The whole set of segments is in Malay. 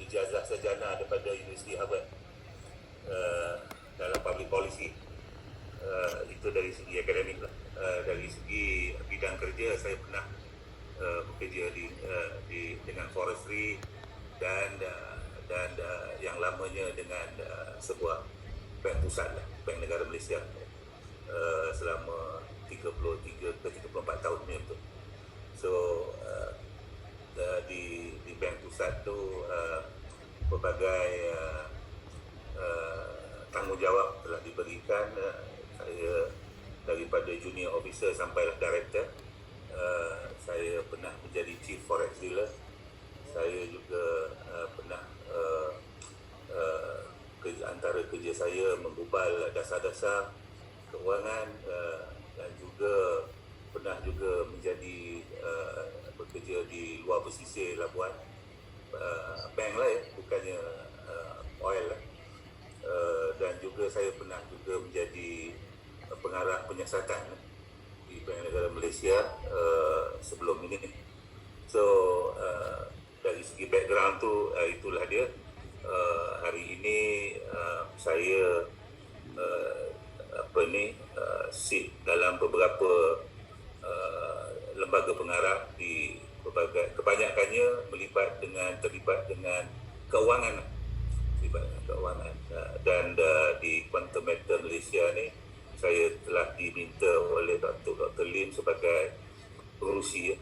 ijazah sarjana daripada Universiti Harvard dalam public policy. Itu dari segi akademik lah. Dari segi bidang kerja, saya pernah bekerja dengan forestry dan yang lamanya dengan sebuah bank pusat lah, Bank Negara Malaysia, selama 33 ke 34 tahun ni betul. So di bank pusat tu pelbagai tanggungjawab telah diberikan. Saya daripada junior officer sampailah director. Saya pernah menjadi chief forex dealer. Saya juga pernah antara kerja saya menggubal dasar-dasar keuangan, dan juga pernah juga menjadi bekerja di luar pesisir Labuan, bank lah ya, bukannya oil lah. Dan juga saya pernah juga menjadi pengarah penyiasatan di Bank Negara Malaysia sebelum ini. So dari segi background tu, itulah dia. Hari ini saya sit dalam beberapa lembaga pengarah di kebanyakannya terlibat dengan keuangan, dan di Quantum Metal Malaysia ni saya telah diminta oleh Dr. Lim sebagai pengurusi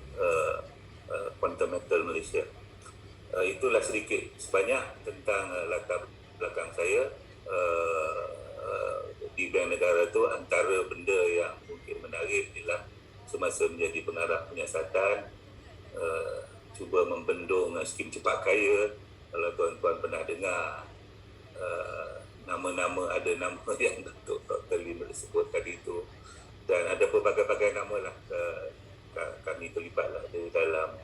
Quantum Metal Malaysia. Itulah sedikit sebanyak tentang latar belakang saya di Bank Negara tu. Antara benda yang mungkin menarik ialah semasa menjadi pengarah penyiasatan, cuba membendung skim cepat kaya. Kalau tuan-tuan pernah dengar nama-nama, ada nama yang Dr. Lim sebut tadi itu, dan ada pelbagai-bagai nama lah. Kami terlibat lah di dalam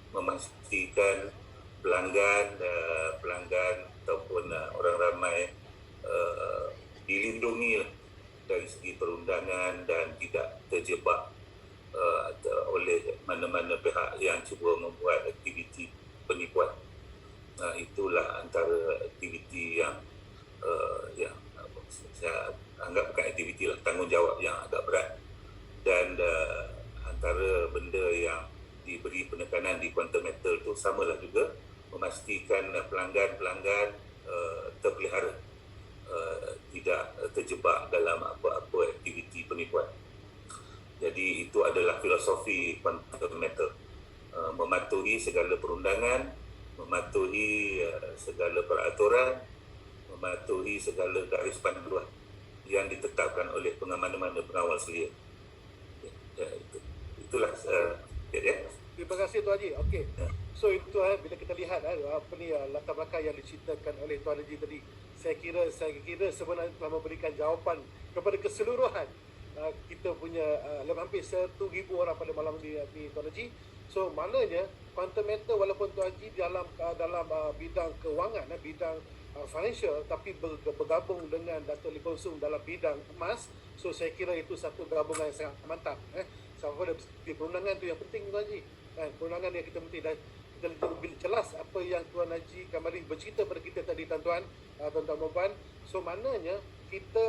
memastikan pelanggan ataupun orang ramai dilindungi lah dari segi perundangan dan tidak terjebak oleh mana-mana pihak yang cuba membuat aktiviti penipuan. Itulah antara aktiviti yang saya anggap bukan aktiviti lah, tanggungjawab yang agak berat. Dan antara benda yang diberi penekanan di Quantum Metal tu samalah juga, memastikan pelanggan terpelihara, tidak terjebak dalam apa-apa aktiviti penipuan. Jadi itu adalah filosofi Quantum Metal, mematuhi segala perundangan, mematuhi segala peraturan, mematuhi segala garis panduan yang ditetapkan oleh mana-mana pengawal selia. Itulah ya. Terima kasih Tuan Haji. Okey. So itu bila kita lihat latar belakang yang diceritakan oleh Tuan Haji tadi, saya kira sebenarnya telah memberikan jawapan kepada keseluruhan kita punya hampir 1,000 orang pada malam ini Tuan Haji. So maknanya Quantum Metal walaupun Tuan Haji dalam bidang keuangan, bidang financial, tapi bergabung dengan Dato' Lee Kong Soong dalam bidang emas. So saya kira itu satu gabungan yang sangat mantap. Sama di perundangan tu yang penting Tuan Haji. Perundangan yang kita penting, dan kita lebih jelas apa yang Tuan Haji Kamarin bercerita pada kita tadi, tuan-tuan dan puan. So maknanya kita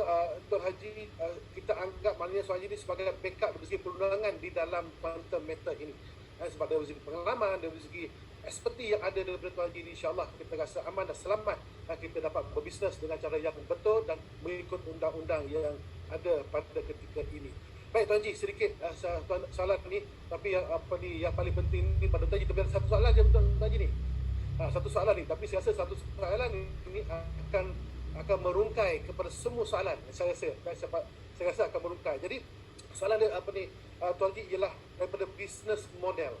Tuan Haji kita anggap maknanya Tuan Haji ini sebagai backup dari segi perundangan di dalam Quantum Metal ini. Sebab dari segi pengalaman, dari segi eksperti yang ada daripada Tuan Haji ini, insyaAllah kita rasa aman dan selamat kita dapat berbisnes dengan cara yang betul dan mengikut undang-undang yang ada pada ketika ini. Baik Tuan Haji, sedikit soalan ni, tapi yang paling penting ni pada Tuan Haji, tapi satu soalan je Tuan Haji ni. Satu soalan ni, tapi saya rasa satu soalan ni akan merungkai kepada semua soalan. Saya rasa akan merungkai. Jadi soalan dia Tuan Haji ialah daripada business model.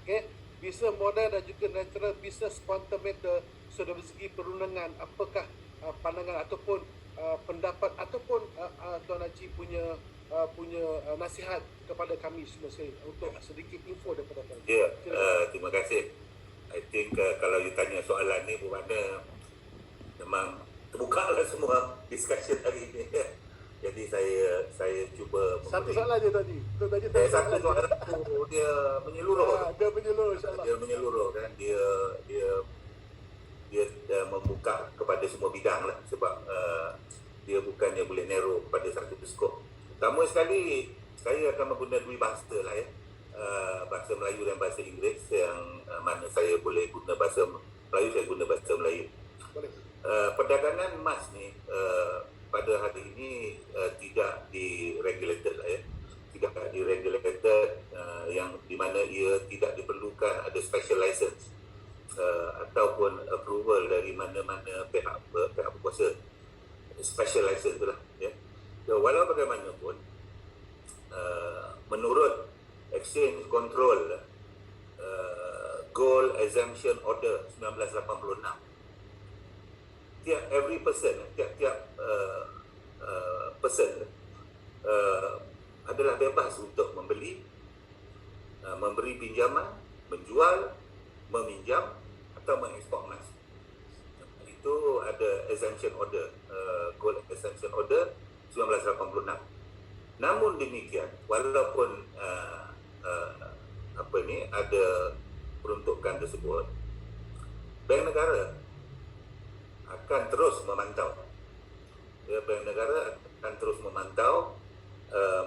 Okey, business model dan juga natural business Quantum Metal. So dari segi perundangan, apakah pandangan ataupun pendapat ataupun Tuan Haji punya nasihat kepada kami semua sekali untuk sedikit info daripada Tuan Haji. Ya, terima kasih. I think kalau you tanya soalan ni bermakna memang terbuka lah semua discussion hari ini. Jadi saya cuba satu soalan je tadi. Satu soalan tu dia menyeluruh. Dia menyeluruh, insyaAllah. Dia menyeluruh kan. pada semua bidang lah, sebab dia bukannya boleh narrow pada satu skop. Pertama sekali, saya akan menggunakan dua bahasa lah ya. Bahasa Melayu dan bahasa Inggeris, yang mana saya boleh guna bahasa Melayu, saya guna bahasa Melayu. Boleh. Perdagangan emas ni pada hari ini tidak diregulated lah ya. Tidak diregulated, yang di mana ia tidak diperlukan ada special license ataupun approval dari mana-mana pihak berkuasa. Special license tu lah ya. So, walau bagaimanapun, menurut Exchange Control Gold Exemption Order 1986, every person, tiap-tiap person adalah bebas untuk membeli, memberi pinjaman, menjual, meminjam atau mengekspor emas. Itu ada exemption order, Gold Exemption Order 1986. Namun demikian, walaupun ada peruntukan tersebut, Bank Negara akan terus memantau. Ya, Bank Negara akan terus memantau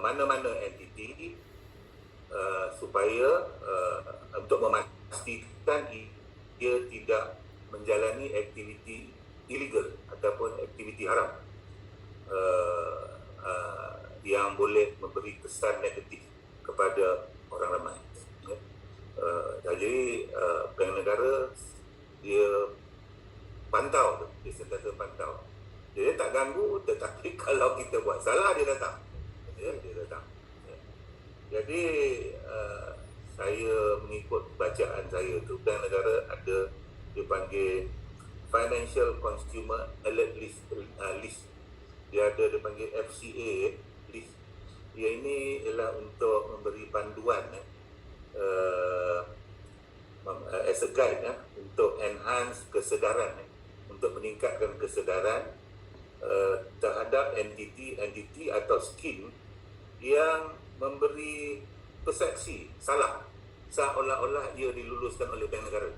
mana-mana entiti supaya untuk memastikan ia tidak menjalani aktiviti illegal ataupun aktiviti haram yang boleh memberi kesan negatif kepada orang ramai. Ya. Jadi Bank Negara dia pantau, dia sentiasa pantau. Dia tak ganggu, tetapi kalau kita buat salah, dia datang. Ya, dia datang. Ya. Jadi saya mengikut bacaan saya tu, Bank Negara ada dipanggil Financial Consumer Alert List. Dia ada dipanggil FCA list. Ia ini ialah untuk memberi panduan as a guide untuk enhance kesedaran, untuk meningkatkan kesedaran terhadap entiti atau skim yang memberi persepsi salah seolah-olah ia diluluskan oleh Bank Negara.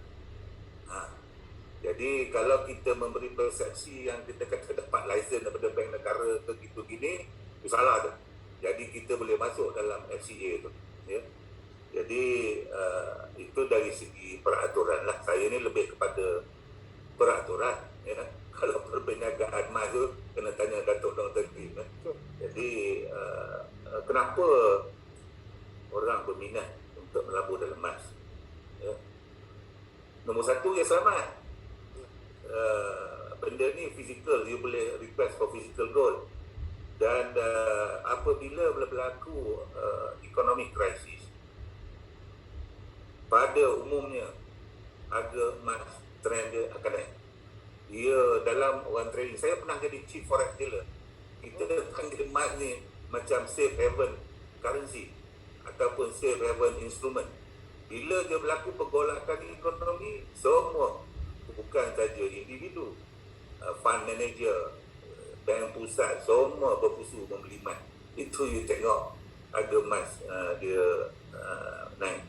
Jadi kalau kita memberi persepsi yang kita kata dapat lesen daripada Bank Negara ke gitu gini, itu salah tu. Jadi kita boleh masuk dalam FCA tu. Ya. Jadi itu dari segi peraturan lah. Saya ni lebih kepada peraturan. Ya. Kalau perniagaan emas tu kena tanya Datuk Dr. Kim. Jadi kenapa orang berminat untuk melabur dalam emas? Ya. Nombor satu, ya selamat. Benda ni fizikal, you boleh request for physical gold. Dan apabila berlaku economic crisis, pada umumnya harga emas trend dia akan naik. Dia dalam one trading, saya pernah jadi chief forex dealer. Kita panggil emas ni macam safe haven currency ataupun safe haven instrument. Bila dia berlaku pergolakan ekonomi, semua, bukan saja individu, fund manager, bank pusat, semua berpusu membeli emas. Itu you tengok harga emas dia naik.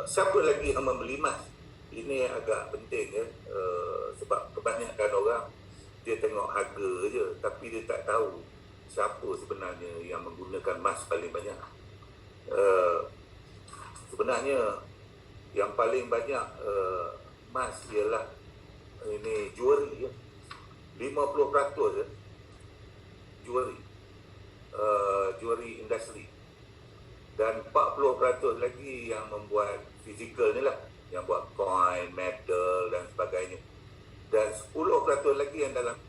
Siapa lagi yang membeli emas? Ini agak penting ya, sebab kebanyakan orang dia tengok harga je, tapi dia tak tahu siapa sebenarnya yang menggunakan emas paling banyak. Sebenarnya yang paling banyak emas ialah ini jewelry ya. 50% ya. Jewelry industry. Dan 40% lagi yang membuat fizikal ni lah, yang buat coin, metal dan sebagainya. Dan 10% lagi yang dalam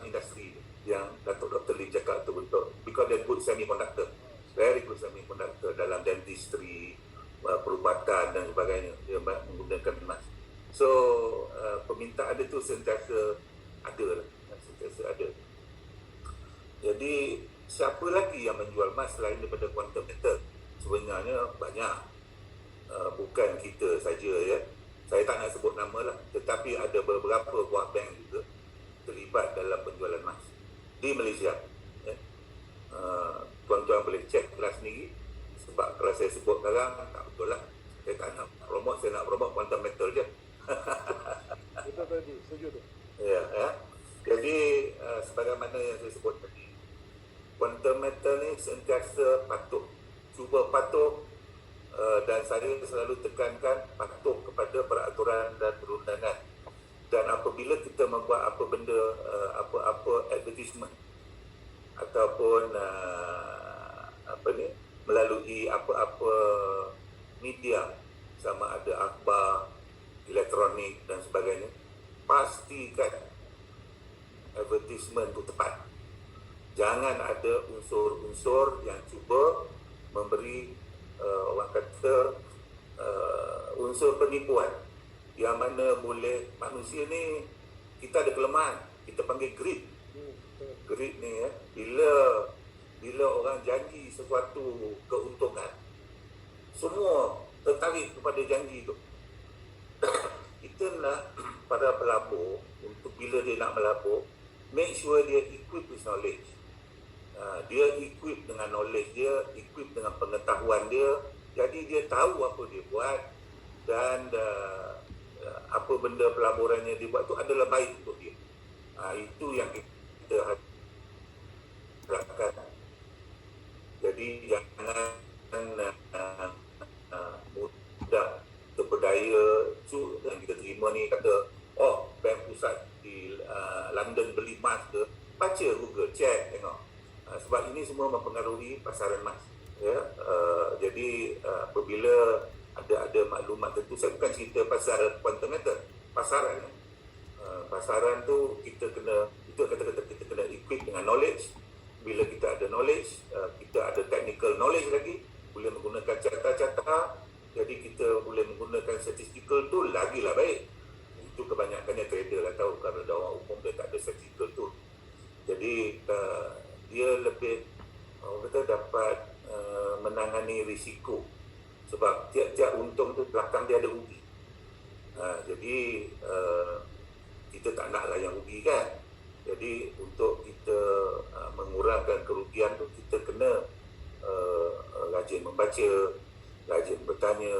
industri yang Datuk Dr. Lee cakap tu betul. Because they good semiconductor. Very good semiconductor dalam dentistry, perubatan dan sebagainya. Dia menggunakan emas. So, permintaan dia tu sentiasa ada lah. Sentiasa ada. Jadi, siapa lagi yang menjual emas selain daripada quantum metal? Sebenarnya banyak. Bukan kita saja ya. Saya tak nak sebut nama lah. Tetapi ada beberapa buah bank juga terlibat dalam penjualan emas di Malaysia. Ya. Tuan-tuan boleh cek kelas sendiri. Sebab kalau saya sebut sekarang, tak betul lah. Saya tak nak promote, saya nak promote quantum metal je. Betul tadi, setuju tu. sentiasa patuh, cuba patuh, dan saya selalu tekankan patuh kepada peraturan dan perundangan. Dan apabila kita membuat apa benda, apa-apa advertisement ataupun melalui apa-apa media, sama ada akhbar, elektronik dan sebagainya, pastikan advertisement itu tepat. Jangan ada unsur-unsur yang cuba memberi orang kata unsur penipuan, yang mana boleh manusia ni kita ada kelemahan, kita panggil greed. Greed ni bila orang janji sesuatu keuntungan, semua tertarik kepada janji tu. Kita nak para pelabur, untuk bila dia nak melabur, make sure dia equip with knowledge. Dia equip dengan knowledge dia, equip dengan pengetahuan dia, jadi dia tahu apa dia buat, dan apa benda pelaburannya dia buat tu adalah baik untuk dia. Itu yang kita harapkan. Jadi jangan mudah terpedaya yang kita terima ni, kata bank pusat di London beli emas ke, baca Google, check, tengok. Sebab ini semua mempengaruhi pasaran emas, ya. Jadi apabila ada maklumat tentu, saya bukan cerita pasal quantum meter, pasaran, pasaran tu kita kena, itu kata-kata kita kena equip dengan knowledge. Bila kita ada knowledge, kita ada technical knowledge lagi, boleh menggunakan carta-carta, jadi kita boleh menggunakan statistical tool, lagilah baik. Itu kebanyakannya trader lah tahu, kalau orang umum dia tak ada statistical tool. Jadi dia lebih kita dapat menangani risiko, sebab tiap-tiap untung tu belakang dia ada rugi. Jadi kita tak naklah yang rugi kan. Jadi untuk kita mengurangkan kerugian tu, kita kena rajin membaca, rajin bertanya,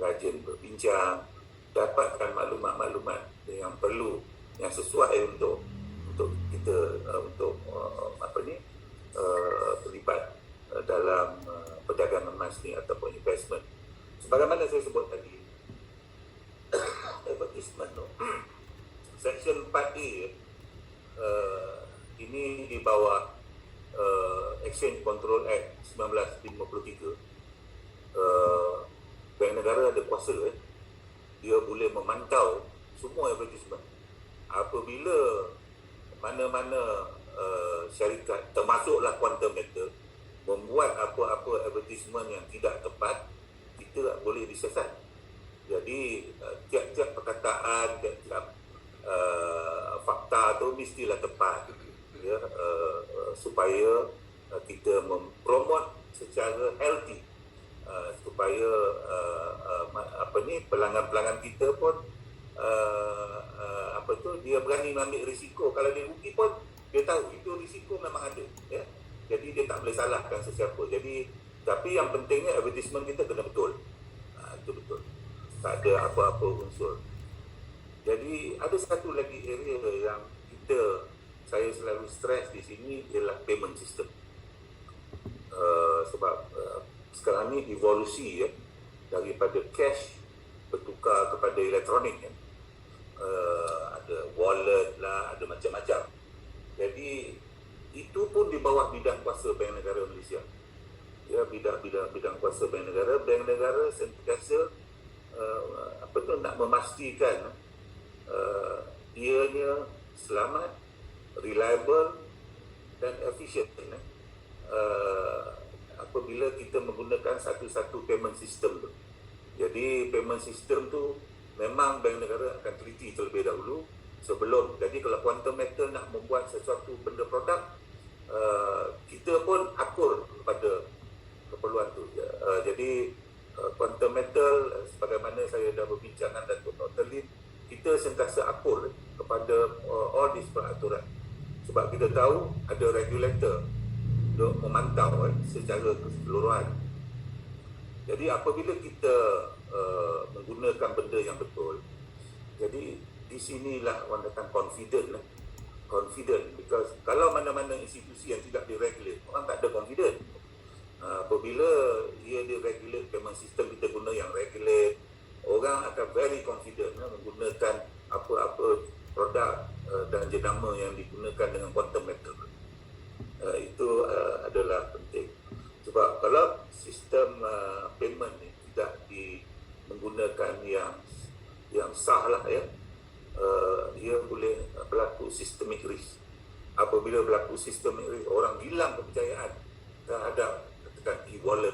rajin berbincang, dapatkan maklumat-maklumat yang perlu, yang sesuai untuk kita terlibat dalam perdagangan emas ni ataupun investment. Sebagaimana saya sebut tadi, advertisement tu, Section 4A ini di bawah Exchange Control Act 1953. Bank negara ada kuasa, dia boleh memantau semua advertisement. Apabila mana-mana syarikat, termasuklah quantum meter, membuat apa-apa advertisement yang tidak tepat, kita boleh disiasat. Jadi tiap-tiap perkataan, tiap-tiap fakta tu mestilah tepat, ya, supaya kita mempromot secara healthy, supaya pelanggan-pelanggan kita pun dia berani mengambil risiko. Kalau dia rugi pun dia tahu itu risiko memang ada, ya. Jadi dia tak boleh salahkan sesiapa. Jadi tapi yang pentingnya advertisement kita kena betul. Itu betul, tak ada apa-apa unsur. Jadi ada satu lagi area yang saya selalu stress di sini, ialah payment system. Sebab sekarang ni evolusi, ya, daripada cash bertukar kepada elektronik, ya. Ada wallet lah, ada macam-macam. Jadi itu pun di bawah bidang kuasa Bank Negara Malaysia. Ya, bidang kuasa Bank Negara sentiasa nak memastikan ianya selamat, reliable dan efisien. Apabila kita menggunakan satu-satu payment system tu. Jadi payment system tu memang Bank Negara akan teliti terlebih dahulu sebelum. Jadi kalau quantum meter nak membuat sesuatu benda produk, kita pun akur kepada keperluan tu. Jadi quantum metal, sebagaimana saya dah berbincang dengan Dr. Lin, kita sentiasa akur kepada all these peraturan. Sebab kita tahu ada regulator untuk memantau secara keseluruhan. Jadi apabila kita menggunakan benda yang betul, jadi di sinilah orang datang confident lah. confident, because kalau mana-mana institusi yang tidak diregulate, orang tak ada confident. Apabila ia diregulate, memang sistem kita guna yang regulate, orang akan very confident menggunakan apa-apa produk dan jenama yang digunakan dengan quantum method. Itu adalah penting. Sebab kalau sistem payment ni tidak menggunakan yang sah lah ya, ia boleh berlaku systemic risk. Apabila berlaku systemic risk, orang hilang kepercayaan terhadap katakan e-wallet.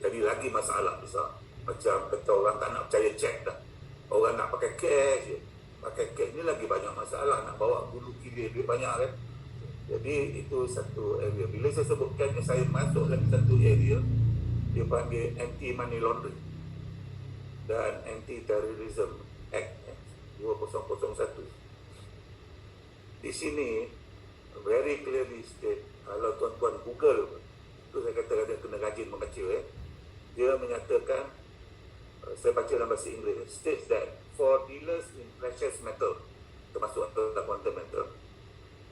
Jadi lagi masalah besar. Macam kata orang tak nak percaya cek dah. Orang nak pakai cash je. Pakai cash ni lagi banyak masalah. Nak bawa bulu kilir duit banyak kan. Jadi itu satu area. Bila saya sebutkan ni, saya masuk lagi satu area. Dia panggil Anti-Money Laundering dan Anti-Terrorism Act 2001. Di sini very clearly state, kalau tuan-tuan Google, itu saya kata kena rajin membaca dia menyatakan, saya baca dalam bahasa Inggeris, states that for dealers in precious metal, termasuk quantum metal,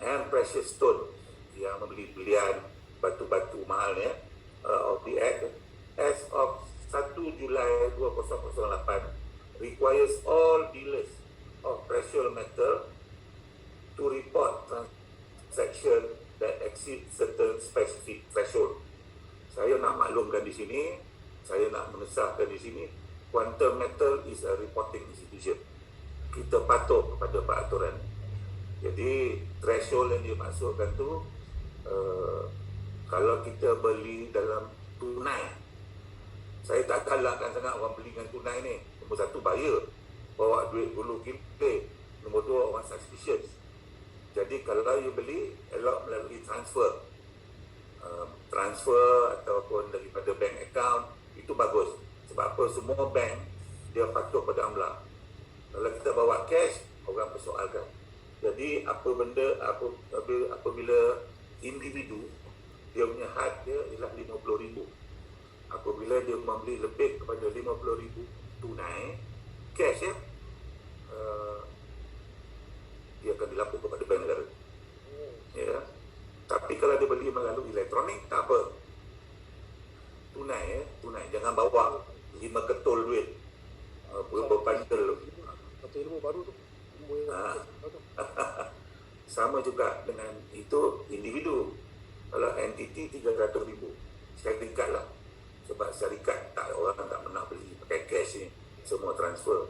and precious stone, yang membeli belian batu-batu mahal of the act, as of 1 Julai 2008, requires all dealers of precious metal to report transaction that exceed certain specific threshold. Saya nak maklumkan di sini, saya nak mengesahkan di sini, quantum metal is a reporting institution. Kita patuh kepada peraturan. Jadi threshold yang dimaksudkan tu, kalau kita beli dalam tunai, saya tak galakkan sangat orang beli dengan tunai ni. Nombor satu, bayar, bawa duit dulu kita. Nombor dua, orang suspicious. Jadi kalau you beli, elok melalui transfer ataupun daripada bank account, itu bagus. Sebab apa? Semua bank dia patuh pada amla. Kalau kita bawa cash, orang persoalkan. Jadi apabila individu dia punya had dia ialah 50,000. Apabila dia membeli lebih kepada 50,000 tunai cash dia akan dilaporkan kepada bank negara. Ya. Tapi kalau dia beli melalui elektronik, tak apa. Tunai jangan bawa 5 ketul duit berbandel. Satu ilmu baru tu. Sama juga dengan itu individu. Kalau entiti 300,000, syarikat lah. Sebab syarikat orang tak pernah beli pakai cash ni, semua transfer.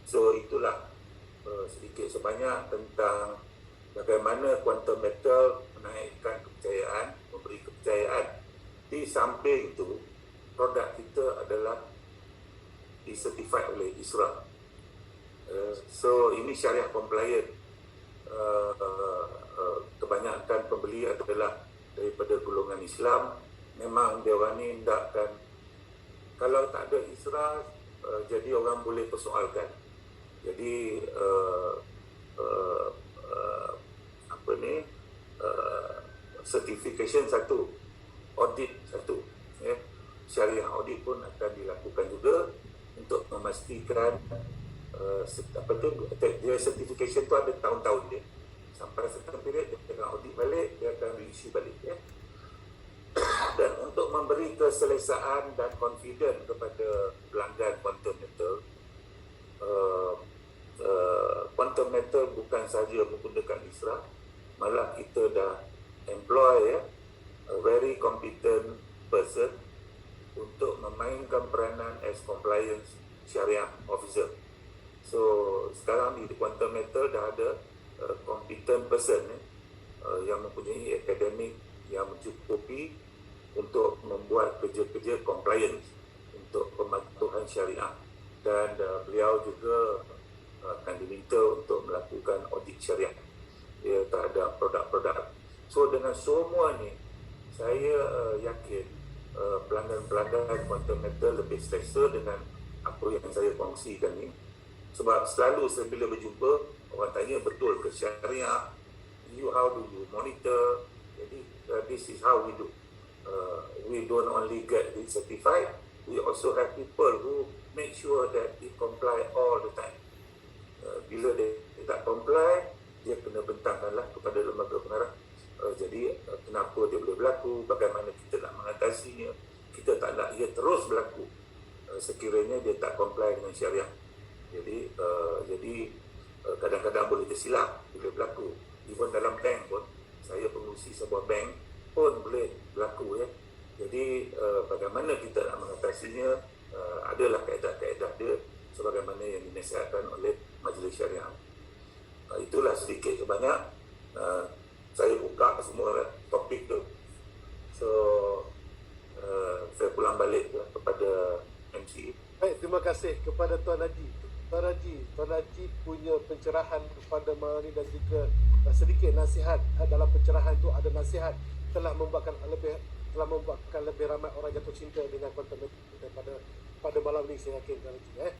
So itulah sedikit sebanyak tentang bagaimana quantum metal menaikkan kepercayaan, memberi kepercayaan. Di samping itu, produk kita adalah disertified oleh ISRA. So ini syariah compliant. Kebanyakan pembeli adalah daripada golongan Islam. Memang dia orang ni hendakkan, kalau tak ada ISRA, jadi orang boleh persoalkan. Jadi certification satu, audit satu, syariah audit pun akan dilakukan juga untuk memastikan dia certification tu ada tahun-tahun dia, sampai certain period dia akan audit balik, dia akan reissue balik Dan untuk memberi keselesaan dan confident kepada pelanggan quantum metal, quantum metal bukan saja menggunakan ISRA, malah kita dah employ a very competent person untuk memainkan peranan as compliance syariah officer. So sekarang di quantum metal dah ada competent person yang mempunyai akademik yang mencukupi untuk membuat kerja-kerja compliance untuk pematuhan syariah, dan beliau juga akan diminta untuk melakukan audit syariah terhadap produk-produk. So dengan semua ni, saya yakin pelanggan-pelanggan quantum metal lebih selesa dengan apa yang saya kongsikan ni. Sebab selalu bila berjumpa, orang tanya betul ke syariah, how do you monitor? Jadi this is how we do. We don't only get it certified, we also have people who make sure that it comply all the time. Bila dia tak comply, dia kena bentangkanlah kepada sekiranya dia tak comply dengan syariah. Jadi kadang-kadang boleh tersilap, boleh berlaku. Even dalam bank pun, saya pengurusi sebuah bank pun boleh berlaku ya. Jadi bagaimana kita nak mengatasinya, adalah kaedah-kaedah dia sebagaimana yang dinasihatkan oleh Majlis Syariah. Itulah sedikit sebanyak saya buka semua topik tu. So saya pulang balik kepada MC. Baik, terima kasih kepada Tuan Haji. Tuan Haji punya pencerahan kepada malam ini dan juga sedikit nasihat. Dalam pencerahan itu ada nasihat telah membuatkan lebih ramai orang jatuh cinta dengan konten pada malam ini, saya yakin Tuan Haji.